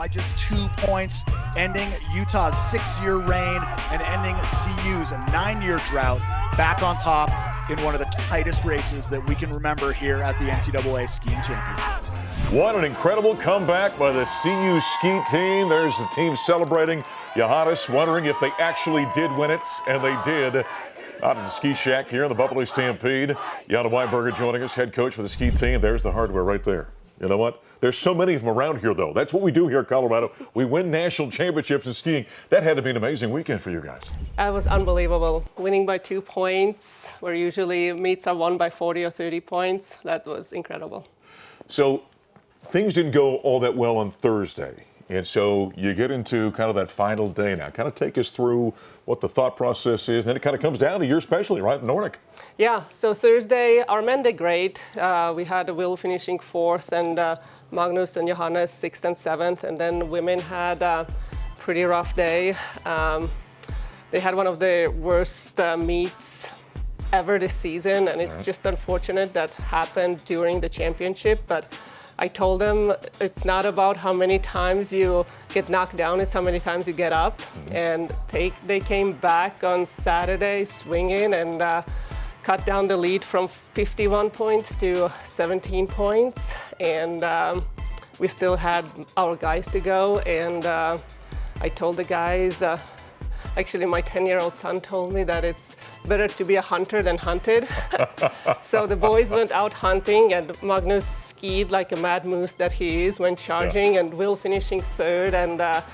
by just 2 points, ending Utah's 6-year reign and ending CU's 9-year drought, back on top in one of the tightest races that we can remember here at the NCAA Skiing Championships. What an incredible comeback by the CU ski team. There's the team celebrating. Johannes wondering if they actually did win it, and they did. Out of the ski shack here in the Buffalo Stampede. Jana Weinberger joining us, head coach for the ski team. There's the hardware right there. You know what? There's so many of them around here, though. That's what we do here in Colorado. We win national championships in skiing. That had to be an amazing weekend for you guys. It was unbelievable. Winning by 2 points, where usually meets are won by 40 or 30 points. That was incredible. So things didn't go all that well on Thursday. And so you get into kind of that final day now. Kind of take us through what the thought process is. And then it kind of comes down to your specialty, right, Nordic? Yeah, so Thursday, our men did great. We had Will finishing 4th and Magnus and Johannes 6th and 7th. And then women had a pretty rough day. They had one of the worst meets ever this season. And it's just unfortunate that happened during the championship. But I told them it's not about how many times you get knocked down, it's how many times you get up. And they came back on Saturday swinging and cut down the lead from 51 points to 17 points. And we still had our guys to go. And I told the guys, actually my 10-year-old son told me that it's better to be a hunter than hunted. So the boys went out hunting, and Magnus skied like a mad moose that he is when charging, and Will finishing 3rd, and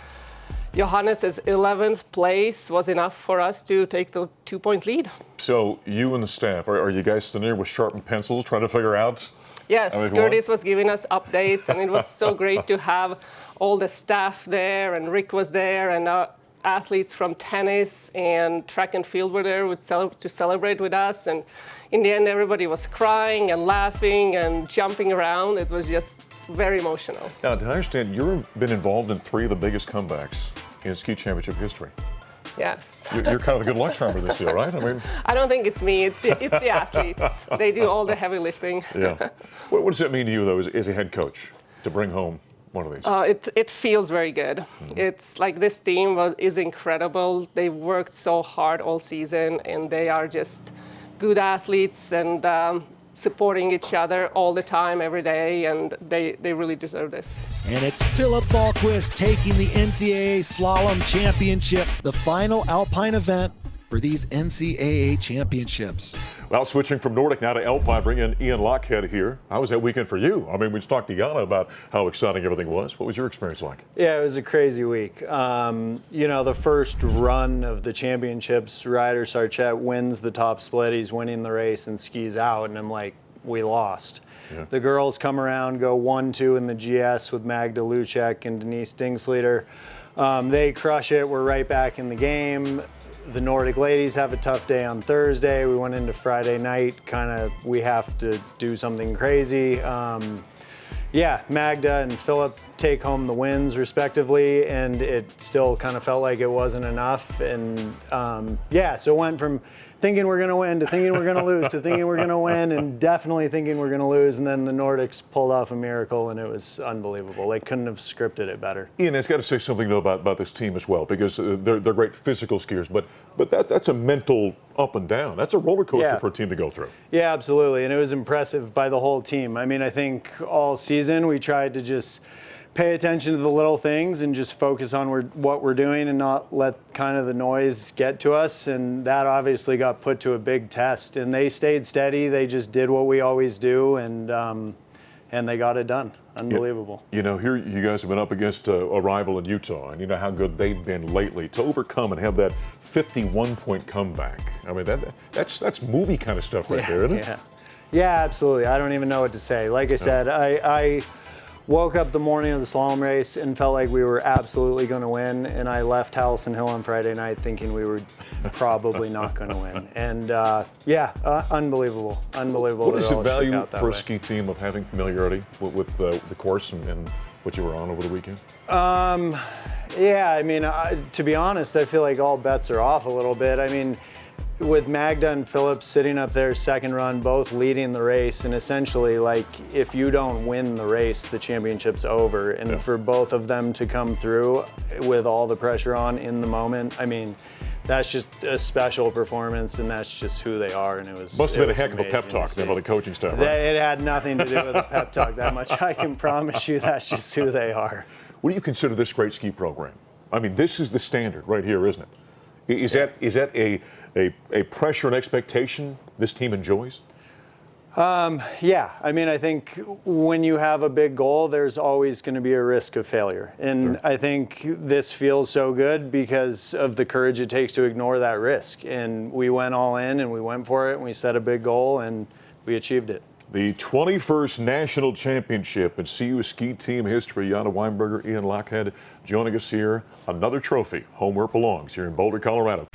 Johannes' 11th place was enough for us to take the 2-point lead. So you and the staff, are you guys sitting there with sharpened pencils trying to figure out? Yes, Curtis was giving us updates, and it was so great to have all the staff there, and Rick was there, and athletes from tennis and track and field were there to celebrate with us. And in the end, everybody was crying and laughing and jumping around. It was just very emotional. Now, did I understand you've been involved in 3 of the biggest comebacks in ski championship history? Yes. You're kind of a good luck charm for this deal, right? I mean, I don't think it's me. It's the athletes. They do all the heavy lifting. Yeah. What does it mean to you, though, as a head coach, to bring home one of these? It feels very good. It's like this team is incredible. They worked so hard all season, and they are just good athletes and supporting each other all the time, every day, and they really deserve this. And it's Philip Dahlquist taking the NCAA Slalom Championship, the final alpine event for these NCAA championships. Well, switching from Nordic now to Alpine, bring in Ian Lockhead here. How was that weekend for you? I mean, we talked to Jana about how exciting everything was. What was your experience like? Yeah, it was a crazy week. You know, the first run of the championships, Ryder Sarchet wins the top split. He's winning the race and skis out, and I'm like, we lost. Yeah. The girls come around, go 1-2 in the GS with Magda Luchek and Denise Dingsleader. They crush it. We're right back in the game. The Nordic ladies have a tough day on Thursday. We went into Friday night, we have to do something crazy. Yeah, Magda and Philip take home the wins respectively, and it still kind of felt like it wasn't enough. And yeah, so it went from thinking we're going to win to thinking we're going to lose to thinking we're going to win and definitely thinking we're going to lose. And then the Nordics pulled off a miracle, and it was unbelievable. They couldn't have scripted it better. Ian, I've got to say something, though, about this team as well, because they're great physical skiers, but that's a mental up and down. That's a roller coaster for a team to go through. Yeah, absolutely. And it was impressive by the whole team. I mean, I think all season we tried to just pay attention to the little things and just focus on what we're doing and not let kind of the noise get to us. And that obviously got put to a big test. And they stayed steady. They just did what we always do, and they got it done. Unbelievable. You know, here you guys have been up against a rival in Utah, and you know how good they've been lately. To overcome and have that 51-point comeback, I mean, that's movie kind of stuff right there, isn't it? Yeah, absolutely. I don't even know what to say. Like I said, I woke up the morning of the slalom race and felt like we were absolutely going to win, and I left Hallison Hill on Friday night thinking we were probably not going to win. And yeah, unbelievable. What is the value for a ski team of having familiarity with the course and what you were on over the weekend? Yeah, I mean, to be honest, I feel like all bets are off a little bit. I mean, with Magda and Phillips sitting up there second run, both leading the race, and essentially like if you don't win the race, the championship's over. And for both of them to come through with all the pressure on in the moment, I mean, that's just a special performance, and that's just who they are. And it was must have been a heck of a pep talk there by the coaching staff. Right? It had nothing to do with a pep talk that much. I can promise you that's just who they are. What do you consider this great ski program? I mean, this is the standard right here, isn't it? Is that a pressure and expectation this team enjoys? Yeah, I mean, I think when you have a big goal, there's always going to be a risk of failure. And I think this feels so good because of the courage it takes to ignore that risk. And we went all in and we went for it and we set a big goal and we achieved it. The 21st National Championship in CU ski team history. Jana Weinberger, Ian Lockhead joining us here. Another trophy, home where it belongs, here in Boulder, Colorado.